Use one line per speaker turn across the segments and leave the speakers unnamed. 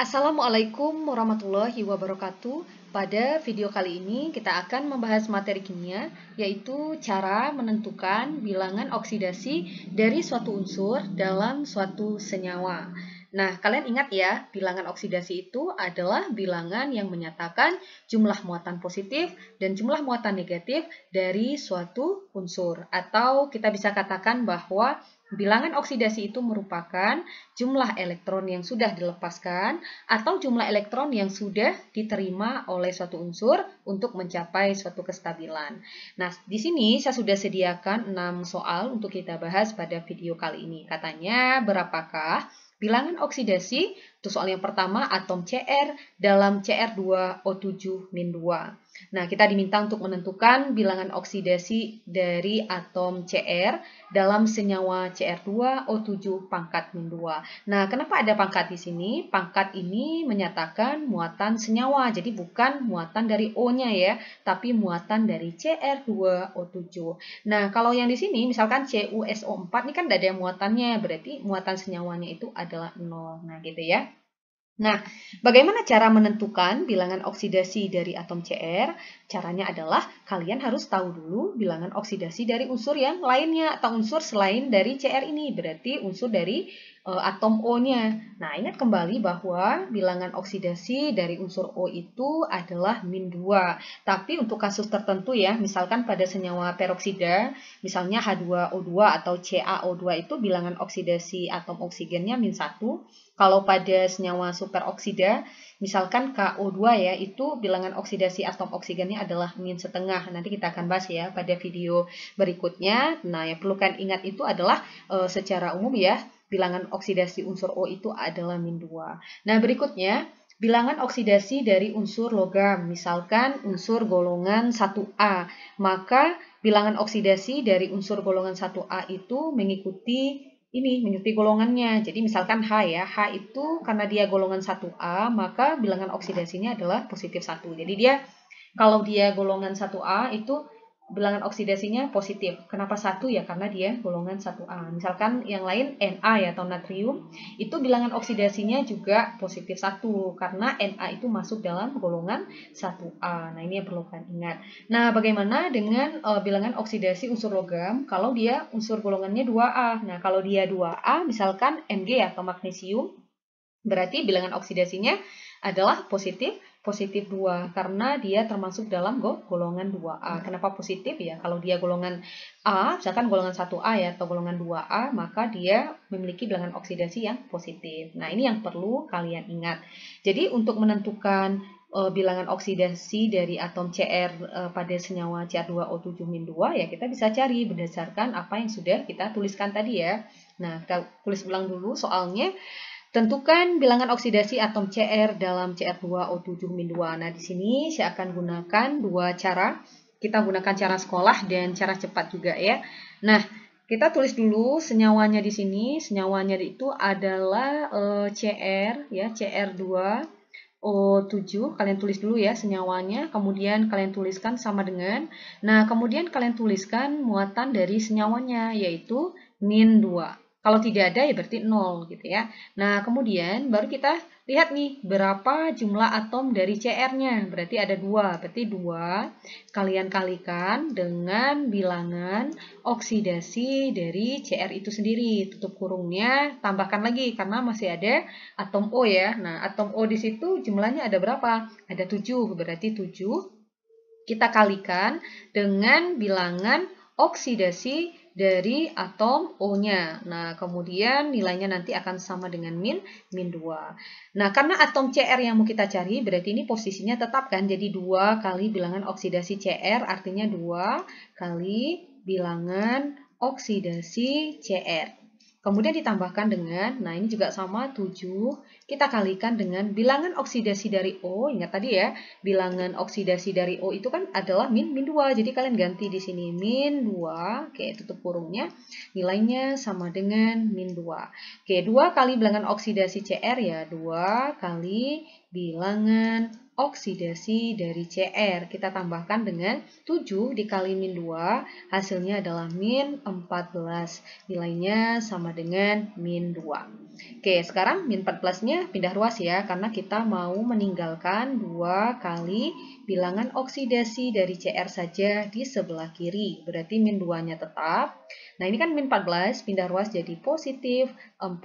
Assalamualaikum warahmatullahi wabarakatuh. Pada video kali ini kita akan membahas materi kimia, yaitu cara menentukan bilangan oksidasi dari suatu unsur dalam suatu senyawa. Nah, kalian ingat ya, bilangan oksidasi itu adalah bilangan yang menyatakan jumlah muatan positif dan jumlah muatan negatif dari suatu unsur. Atau kita bisa katakan bahwa bilangan oksidasi itu merupakan jumlah elektron yang sudah dilepaskan atau jumlah elektron yang sudah diterima oleh suatu unsur untuk mencapai suatu kestabilan. Nah, di sini saya sudah sediakan 6 soal untuk kita bahas pada video kali ini. Katanya, berapakah bilangan oksidasi? Untuk soal yang pertama, atom Cr dalam Cr2O7-2. Nah, kita diminta untuk menentukan bilangan oksidasi dari atom Cr dalam senyawa Cr2O7 pangkat -2. Nah, kenapa ada pangkat di sini? Pangkat ini menyatakan muatan senyawa, jadi bukan muatan dari O-nya ya, tapi muatan dari Cr2O7. Nah, kalau yang di sini misalkan CuSO4 ini kan tidak ada muatannya, berarti muatan senyawanya itu adalah 0. Nah, gitu ya. Nah, bagaimana cara menentukan bilangan oksidasi dari atom Cr? Caranya adalah kalian harus tahu dulu bilangan oksidasi dari unsur yang lainnya atau unsur selain dari Cr ini, berarti unsur dari atom O-nya. Nah, ingat kembali bahwa bilangan oksidasi dari unsur O itu adalah -2. Tapi untuk kasus tertentu ya, misalkan pada senyawa peroksida, misalnya H2O2 atau CaO2 itu bilangan oksidasi atom oksigennya -1. Kalau pada senyawa superoksida, misalkan KO2 ya, itu bilangan oksidasi atom oksigennya adalah -1/2. Nanti kita akan bahas ya pada video berikutnya. Nah, yang perlu kalian ingat itu adalah secara umum ya, bilangan oksidasi unsur O itu adalah -2. Nah, berikutnya, bilangan oksidasi dari unsur logam, misalkan unsur golongan 1A. Maka bilangan oksidasi dari unsur golongan 1A itu mengikuti golongannya. Jadi misalkan H ya, H itu karena dia golongan 1A, maka bilangan oksidasinya adalah +1. Jadi dia kalau dia golongan 1A itu bilangan oksidasinya positif. Kenapa 1 ya? Karena dia golongan 1A. Misalkan yang lain Na ya atau natrium, itu bilangan oksidasinya juga +1 karena Na itu masuk dalam golongan 1A. Nah, ini yang perlu kalian ingat. Nah, bagaimana dengan bilangan oksidasi unsur logam kalau dia unsur golongannya 2A? Nah, kalau dia 2A misalkan Mg atau magnesium, berarti bilangan oksidasinya adalah positif 2 karena dia termasuk dalam golongan 2A. Kenapa positif ya? Kalau dia golongan A, misalkan golongan 1A ya atau golongan 2A, maka dia memiliki bilangan oksidasi yang positif. Nah, ini yang perlu kalian ingat. Jadi untuk menentukan bilangan oksidasi dari atom Cr pada senyawa Cr2O7-2 ya kita bisa cari berdasarkan apa yang sudah kita tuliskan tadi ya. Nah, kita tulis ulang dulu soalnya. Tentukan bilangan oksidasi atom Cr dalam Cr2O7-2. Nah, di sini saya akan gunakan dua cara. Kita gunakan cara sekolah dan cara cepat juga ya. Nah, kita tulis dulu senyawanya di sini. Senyawanya itu adalah Cr ya, Cr2O7. Kalian tulis dulu ya senyawanya, kemudian kalian tuliskan sama dengan. Nah, kemudian kalian tuliskan muatan dari senyawanya yaitu -2. Kalau tidak ada ya berarti 0 gitu ya. Nah, kemudian baru kita lihat nih berapa jumlah atom dari Cr-nya. Berarti ada 2. Berarti 2 kalian kalikan dengan bilangan oksidasi dari Cr itu sendiri. Tutup kurungnya, tambahkan lagi karena masih ada atom O ya. Nah, atom O di situ jumlahnya ada berapa? Ada 7. Berarti 7 kita kalikan dengan bilangan oksidasi dari atom O-nya. Nah, kemudian nilainya nanti akan sama dengan -2. Nah, karena atom Cr yang mau kita cari, berarti ini posisinya tetap kan. Jadi 2 kali bilangan oksidasi Cr, artinya 2 kali bilangan oksidasi Cr. Kemudian ditambahkan dengan, nah ini juga sama, 7. Kita kalikan dengan bilangan oksidasi dari O. Ingat tadi ya, bilangan oksidasi dari O itu kan adalah -2. Jadi kalian ganti di sini -2. Oke, tutup kurungnya. Nilainya sama dengan -2. Oke, 2 kali bilangan oksidasi Cr ya, 2 kali bilangan oksidasi dari Cr. Kita tambahkan dengan 7 dikali -2, hasilnya adalah -14. Nilainya sama dengan -2. Oke, sekarang min 14-nya pindah ruas ya, karena kita mau meninggalkan 2 kali bilangan oksidasi dari Cr saja di sebelah kiri. Berarti min 2-nya tetap. Nah, ini kan min 14, pindah ruas jadi positif 14.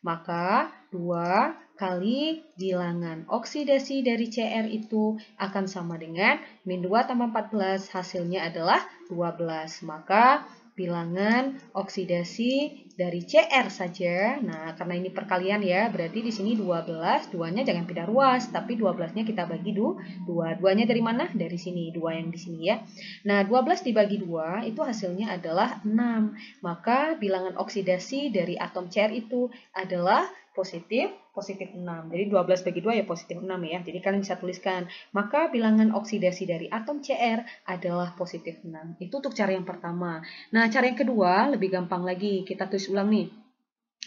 Maka 2 kali bilangan oksidasi dari Cr itu akan sama dengan min 2 tambah 14, hasilnya adalah 12. Maka bilangan oksidasi dari Cr saja. Nah, karena ini perkalian ya, berarti di sini 12, 2-nya jangan pindah ruas, tapi 12-nya kita bagi 2. 2-nya dari mana? Dari sini, 2 yang di sini ya. Nah, 12 dibagi 2 itu hasilnya adalah 6. Maka bilangan oksidasi dari atom Cr itu adalah positif 6. Jadi 12 bagi 2 ya positif 6 ya. Jadi kalian bisa tuliskan, maka bilangan oksidasi dari atom Cr adalah positif 6. Itu untuk cara yang pertama. Nah, cara yang kedua lebih gampang lagi. Kita tulis ulang nih.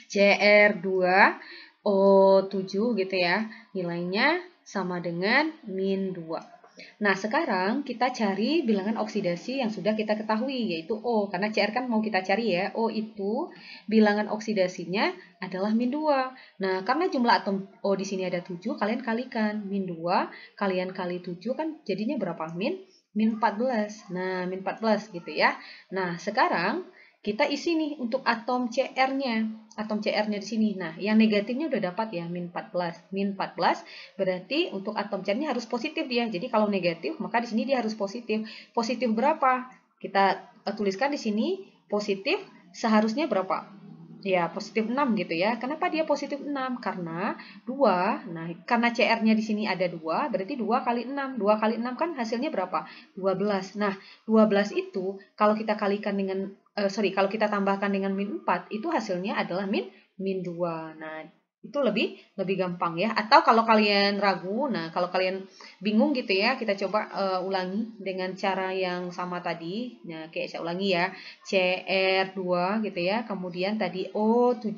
Cr2O7 gitu ya. Nilainya sama dengan min 2. Nah, sekarang kita cari bilangan oksidasi yang sudah kita ketahui, yaitu O. Karena Cr kan mau kita cari ya. O itu bilangan oksidasinya adalah min 2. Nah, karena jumlah atom O di sini ada 7, kalian kalikan. Min 2 kalian kali 7 kan jadinya berapa? Min 14. Nah, min 14 gitu ya. Nah, sekarang kita isi nih untuk atom Cr-nya. Atom Cr-nya di sini. Nah, yang negatifnya udah dapat ya, min 14. Min 14 berarti untuk atom Cr-nya harus positif dia. Jadi kalau negatif, maka di sini dia harus positif. Positif berapa? Kita tuliskan di sini positif seharusnya berapa? Ya, positif 6 gitu ya. Kenapa dia positif 6? Karena 2, nah karena CR-nya di sini ada 2, berarti 2 kali 6. 2 kali 6 kan hasilnya berapa? 12. Nah, 12 itu kalau kita kalikan dengan, kalau kita tambahkan dengan min 4, itu hasilnya adalah min 2. Nah, itu lebih gampang ya. Atau kalau kalian ragu, nah kalau kalian bingung gitu ya, kita coba ulangi dengan cara yang sama tadi. Nah, kayak saya ulangi ya. Cr2 gitu ya. Kemudian tadi O7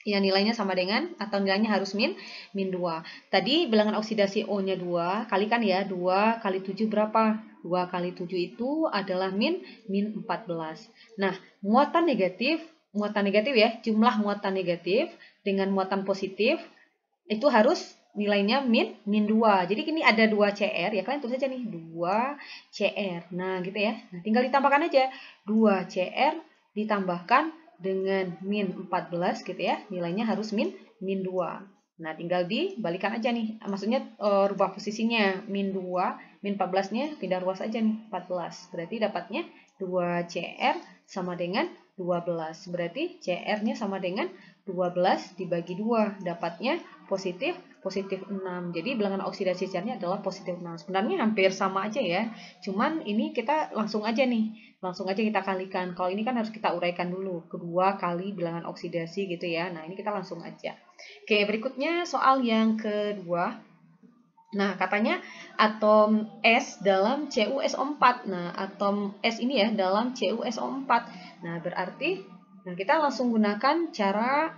yang nilainya sama dengan atau nilainya harus min 2. Tadi bilangan oksidasi O-nya 2, kalikan ya. 2 kali 7 berapa? 2 kali 7 itu adalah min 14. Nah, muatan negatif ya, jumlah muatan negatif dengan muatan positif itu harus nilainya min 2. Jadi ini ada 2 Cr ya, kalian tulis aja nih 2 Cr. Nah, gitu ya. Nah, tinggal ditambahkan aja 2 Cr ditambahkan dengan min 14 gitu ya. Nilainya harus min 2. Nah, tinggal dibalikan aja nih. Maksudnya rubah posisinya min 2, min 14-nya pindah ruas aja nih 14. Berarti dapatnya 2 Cr sama dengan 12. Berarti Cr-nya sama dengan 12 dibagi 2. Dapatnya positif 6. Jadi bilangan oksidasi Cr-nya adalah positif 6. Sebenarnya hampir sama aja ya. Cuman ini kita langsung aja nih. Langsung aja kita kalikan. Kalau ini kan harus kita uraikan dulu. Kedua kali bilangan oksidasi gitu ya. Nah, ini kita langsung aja. Oke, berikutnya soal yang kedua. Nah, katanya atom S dalam CuSO4. Nah, atom S ini ya dalam CuSO4. Nah, berarti kita langsung gunakan cara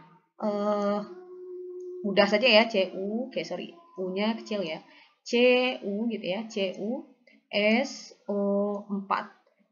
mudah saja ya. U-nya kecil ya. Cu gitu ya. CuSO4.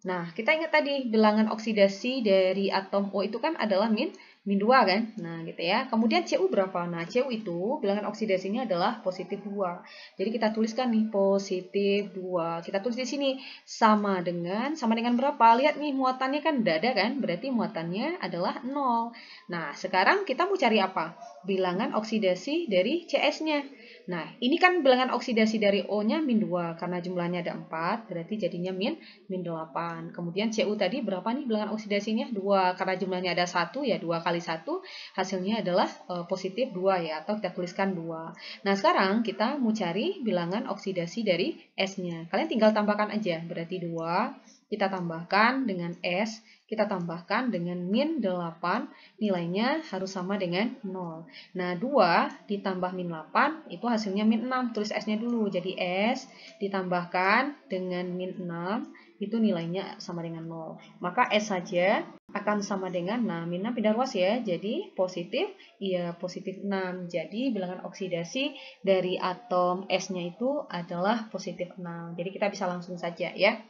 Nah, kita ingat tadi bilangan oksidasi dari atom O itu kan adalah min 2 kan? Nah, gitu ya. Kemudian Cu berapa? Nah, Cu itu bilangan oksidasinya adalah positif 2. Jadi kita tuliskan nih positif 2. Kita tulis di sini sama dengan berapa? Lihat nih muatannya kan udah ada kan? Berarti muatannya adalah 0. Nah, sekarang kita mau cari apa? Bilangan oksidasi dari Cs-nya. Nah, ini kan bilangan oksidasi dari O-nya min 2. Karena jumlahnya ada 4, berarti jadinya min 8. Kemudian Cu tadi berapa nih bilangan oksidasinya? 2. Karena jumlahnya ada 1, ya 2 kali 1, hasilnya adalah positif 2 ya, atau kita tuliskan 2. Nah, sekarang kita mau cari bilangan oksidasi dari S-nya. Kalian tinggal tambahkan aja, berarti 2, kita tambahkan dengan S, kita tambahkan dengan min 8, nilainya harus sama dengan 0. Nah, 2 ditambah min 8, itu hasilnya min 6. Tulis S-nya dulu, jadi S ditambahkan dengan min 6, itu nilainya sama dengan 0. Maka S saja akan sama dengan, nah min 6 pindah ruas ya, jadi positif 6. Jadi bilangan oksidasi dari atom S-nya itu adalah positif 6. Jadi kita bisa langsung saja ya.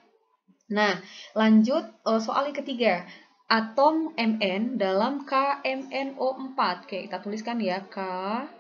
Nah, lanjut soal yang ketiga. atom Mn dalam KMnO4. Oke, kita tuliskan ya K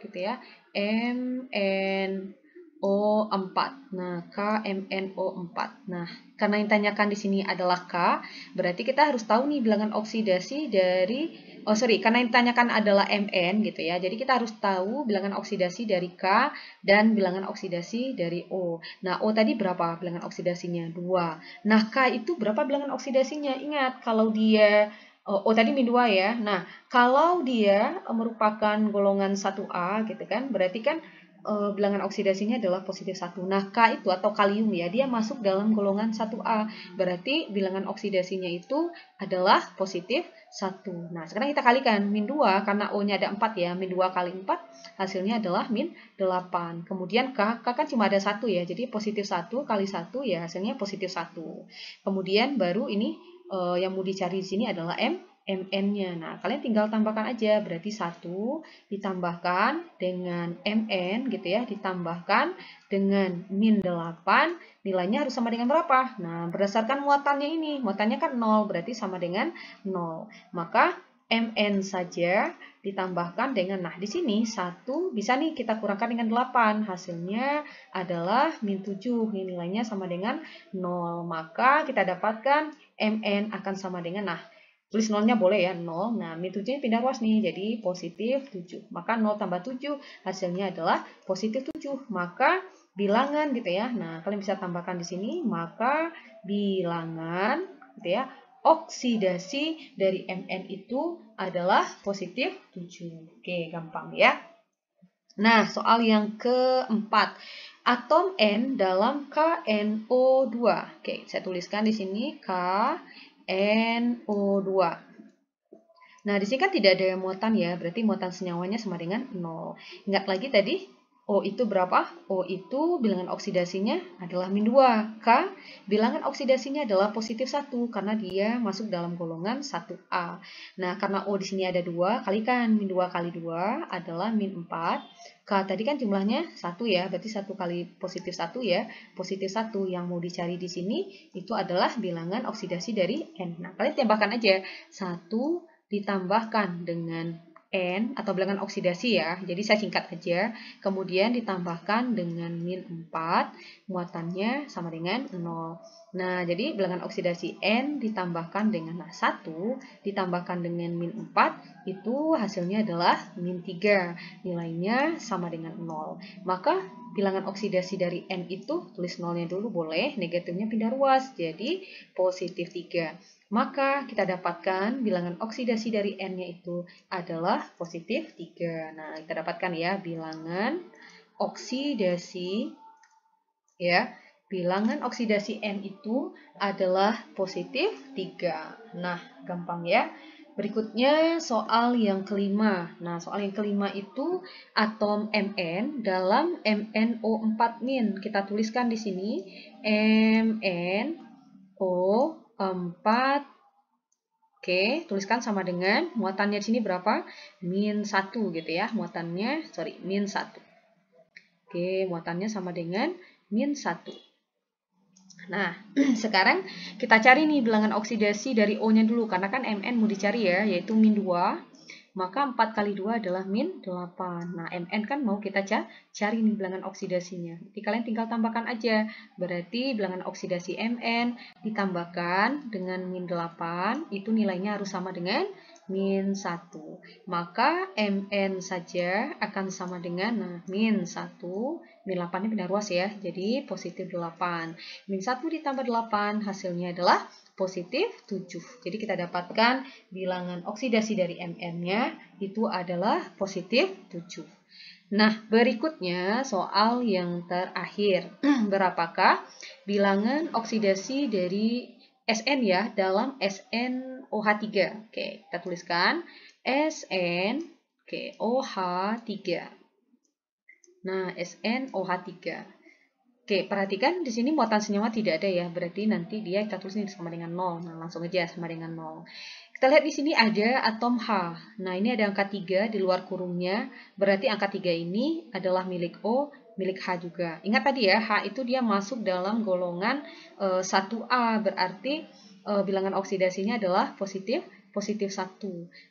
gitu ya. MnO4. Nah, KMnO4. Nah, karena yang ditanyakan di sini adalah K, berarti kita harus tahu nih bilangan oksidasi dari karena yang ditanyakan adalah Mn gitu ya. Jadi kita harus tahu bilangan oksidasi dari K dan bilangan oksidasi dari O. Nah, O tadi berapa bilangan oksidasinya? 2. Nah, K itu berapa bilangan oksidasinya? Ingat, kalau dia O tadi min 2 ya. Nah, kalau dia merupakan golongan 1A gitu kan, berarti kan bilangan oksidasinya adalah positif 1. Nah, K itu atau kalium ya, dia masuk dalam golongan 1A. Berarti bilangan oksidasinya itu adalah positif 1. Nah, sekarang kita kalikan min 2 karena O-nya ada 4 ya. Min 2 kali 4 hasilnya adalah min 8. Kemudian K kan cuma ada 1 ya. Jadi positif 1 kali 1 ya hasilnya positif 1. Kemudian baru ini yang mau dicari di sini adalah Mn-nya. Nah, kalian tinggal tambahkan aja. Berarti 1 ditambahkan dengan Mn gitu ya, ditambahkan dengan min 8, nilainya harus sama dengan berapa? Nah, berdasarkan muatannya ini, muatannya kan 0, berarti sama dengan 0. Maka Mn saja ditambahkan dengan, nah di sini 1 bisa nih kita kurangkan dengan 8, hasilnya adalah min 7, ini nilainya sama dengan 0. Maka kita dapatkan Mn akan sama dengan, nah tulis nolnya boleh ya, 0. Nah, min 7-nya pindah ruas nih, jadi positif 7. Maka 0 tambah 7, hasilnya adalah positif 7. Maka bilangan gitu ya. Nah, kalian bisa tambahkan di sini, maka bilangan gitu ya, oksidasi dari Mn itu adalah positif 7. Oke, gampang ya. Nah, soal yang keempat. Atom N dalam KNO2. Oke, saya tuliskan di sini KNO2. Nah, di sini kan tidak ada muatan ya, berarti muatan senyawanya sama dengan 0. Ingat lagi tadi, O itu berapa? O itu bilangan oksidasinya adalah min 2. K, bilangan oksidasinya adalah positif 1, karena dia masuk dalam golongan 1A. Nah, karena O di sini ada 2, kalikan min 2 kali 2 adalah min 4. K tadi kan jumlahnya 1 ya, berarti 1 kali positif 1 ya. Positif 1 yang mau dicari di sini itu adalah bilangan oksidasi dari N. Nah, kalian tambahkan aja 1 ditambahkan dengan N atau bilangan oksidasi ya. Jadi saya singkat aja. Kemudian ditambahkan dengan min 4, muatannya sama dengan 0. Nah, jadi bilangan oksidasi N ditambahkan dengan 1 ditambahkan dengan min 4, itu hasilnya adalah min 3. Nilainya sama dengan 0. Maka bilangan oksidasi dari N itu, tulis nolnya dulu boleh, negatifnya pindah ruas, jadi positif 3. Maka kita dapatkan bilangan oksidasi dari N-nya itu adalah positif 3. Nah, kita dapatkan ya bilangan oksidasi ya. Bilangan oksidasi N itu adalah positif 3. Nah, gampang ya. Berikutnya soal yang kelima. Nah, soal yang kelima itu atom Mn dalam MnO4-. Kita tuliskan di sini MnO4. Oke, tuliskan sama dengan muatannya di sini berapa? Min 1 gitu ya. Muatannya, min 1. Oke, muatannya sama dengan min 1. Nah, sekarang kita cari nih bilangan oksidasi dari O-nya dulu. Karena kan Mn mau dicari ya, yaitu min 2. Maka 4 kali 2 adalah min 8. Nah, Mn kan mau kita cari nih bilangan oksidasinya. Jadi kalian tinggal tambahkan aja. Berarti bilangan oksidasi Mn ditambahkan dengan min 8, itu nilainya harus sama dengan min 1. Maka Mn saja akan sama dengan min 1. Min 8-nya pindah ruas ya, jadi positif 8. Min 1 ditambah 8, hasilnya adalah positif 7. Jadi kita dapatkan bilangan oksidasi dari Mn-nya itu adalah positif 7. Nah, berikutnya soal yang terakhir. Berapakah bilangan oksidasi dari Sn ya dalam SnOH3? Oke, kita tuliskan SnOH3. Nah, SnOH3. Oke, perhatikan di sini muatan senyawa tidak ada ya, berarti nanti dia kita tulis ini sama dengan 0. Nah, langsung aja sama dengan 0. Kita lihat di sini ada atom H. Nah, ini ada angka 3 di luar kurungnya, berarti angka 3 ini adalah milik O, milik H juga. Ingat tadi ya, H itu dia masuk dalam golongan 1A, berarti bilangan oksidasinya adalah positif 1.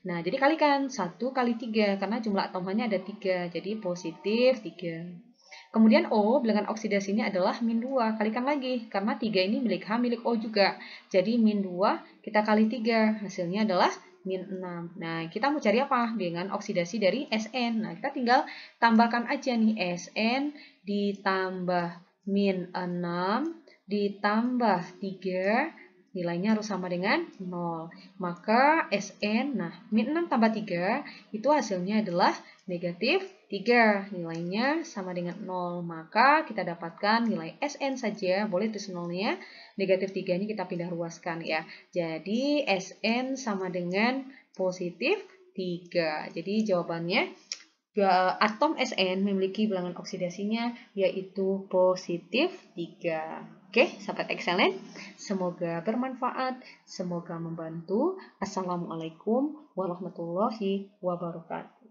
Nah, jadi kalikan 1 kali 3 karena jumlah atomnya ada 3. Jadi positif 3. Kemudian O, bilangan oksidasinya adalah min 2. Kalikan lagi karena 3 ini milik H, milik O juga. Jadi min 2 kita kali 3. Hasilnya adalah min 6. Nah, kita mau cari apa? Bilangan oksidasi dari Sn. Nah, kita tinggal tambahkan aja nih Sn ditambah min 6 ditambah 3, nilainya harus sama dengan 0. Maka Sn, nah min 6 tambah 3 itu hasilnya adalah negatif 3. Nilainya sama dengan 0. Maka kita dapatkan nilai Sn saja, boleh tulis 0-nya. Negatif 3 ini kita pindah ruaskan ya. Jadi Sn sama dengan positif 3. Jadi jawabannya atom Sn memiliki bilangan oksidasinya yaitu positif 3. Oke, sahabat excellent, semoga bermanfaat, semoga membantu. Assalamualaikum warahmatullahi wabarakatuh.